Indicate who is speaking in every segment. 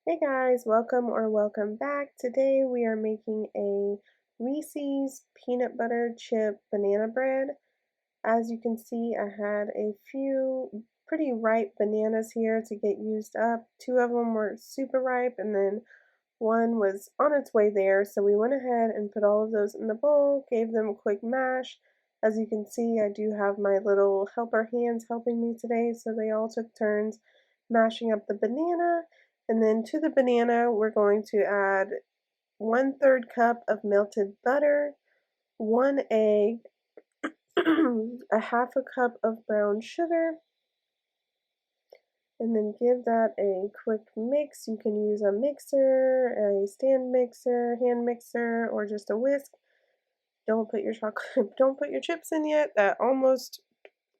Speaker 1: Hey guys, welcome back. Today we are making a Reese's peanut butter chip banana bread. As you can see, I had a few pretty ripe bananas here to get used up. Two of them were super ripe and then one was on its way there. So we went ahead and put all of those in the bowl, gave them a quick mash. As you can see, I do have my little helper hands helping me today, so they all took turns mashing up the banana. And then to the banana, we're going to add 1/3 cup of melted butter, 1 egg, a half a cup of brown sugar, and then give that a quick mix. You can use a mixer, a stand mixer, hand mixer, or just a whisk. Don't put your chocolate, don't put your chips in yet. That almost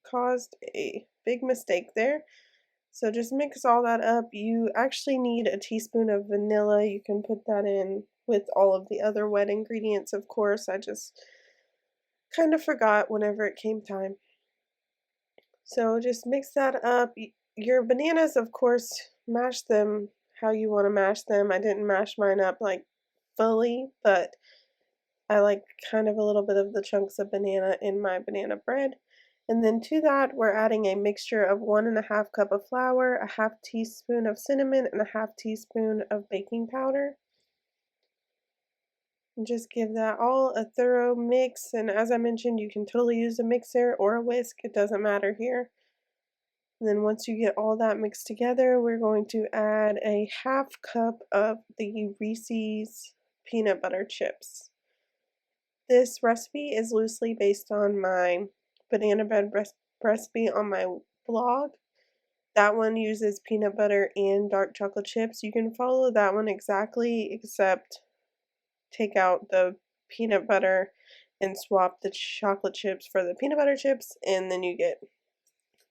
Speaker 1: caused a big mistake there. So just mix all that up. You actually need a teaspoon of vanilla. You can put that in with all of the other wet ingredients, of course. I just kind of forgot whenever it came time. So just mix that up. Your bananas, of course, mash them how you want to mash them. I didn't mash mine up like fully, but I like kind of a little bit of the chunks of banana in my banana bread. And then to that, we're adding a mixture of 1.5 cup of flour, a half teaspoon of cinnamon, and a half teaspoon of baking powder. And just give that all a thorough mix. And as I mentioned, you can totally use a mixer or a whisk. It doesn't matter here. And then once you get all that mixed together, we're going to add a half cup of the Reese's peanut butter chips. This recipe is loosely based on my banana bread recipe on my blog. That one uses peanut butter and dark chocolate chips. You can follow that one exactly, except take out the peanut butter and swap the chocolate chips for the peanut butter chips, and then you get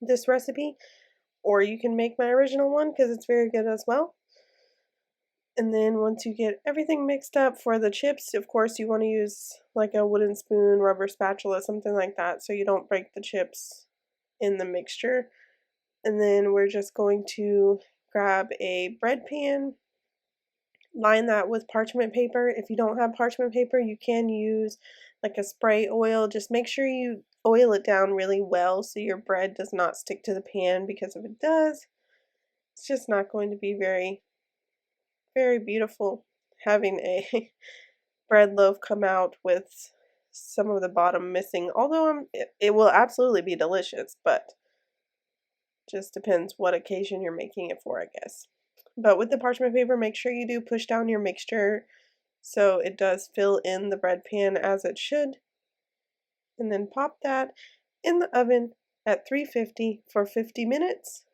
Speaker 1: this recipe. Or you can make my original one because it's very good as well. And then once you get everything mixed up for the chips, of course you want to use like a wooden spoon, rubber spatula, something like that, so you don't break the chips in the mixture. And then we're just going to grab a bread pan, line that with parchment paper. If you don't have parchment paper, you can use like a spray oil. Just make sure you oil it down really well so your bread does not stick to the pan, because if it does, it's just not going to be very beautiful having a bread loaf come out with some of the bottom missing. Although it will absolutely be delicious, but just depends what occasion you're making it for, I guess. But with the parchment paper, make sure you do push down your mixture so it does fill in the bread pan as it should. And then pop that in the oven at 350 for 50 minutes.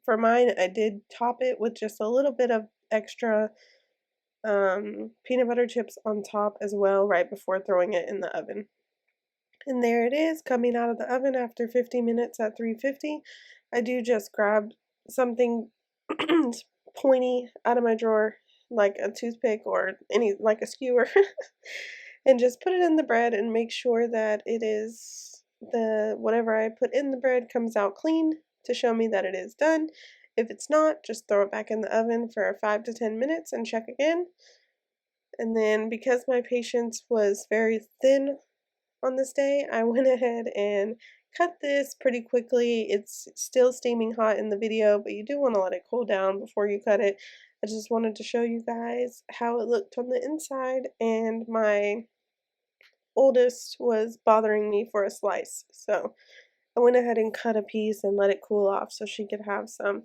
Speaker 1: For mine, I did top it with just a little bit of extra peanut butter chips on top as well right before throwing it in the oven. And there it is, coming out of the oven after 50 minutes at 350. I do just grab something pointy out of my drawer, like a toothpick or like a skewer, and just put it in the bread and make sure that it is whatever I put in the bread comes out clean to show me that it is done. If it's not, just throw it back in the oven for 5 to 10 minutes and check again. And then because my patience was very thin on this day, I went ahead and cut this pretty quickly. It's still steaming hot in the video, but you do want to let it cool down before you cut it. I just wanted to show you guys how it looked on the inside, and my oldest was bothering me for a slice, so I went ahead and cut a piece and let it cool off so she could have some.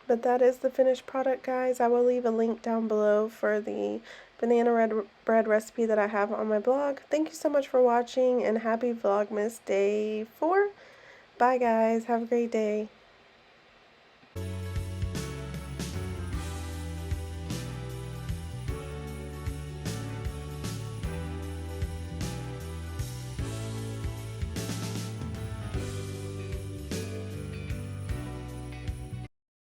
Speaker 1: But that is the finished product, guys. I will leave a link down below for the banana bread recipe that I have on my blog. Thank you so much for watching, and happy Vlogmas Day 4. Bye, guys. Have a great day.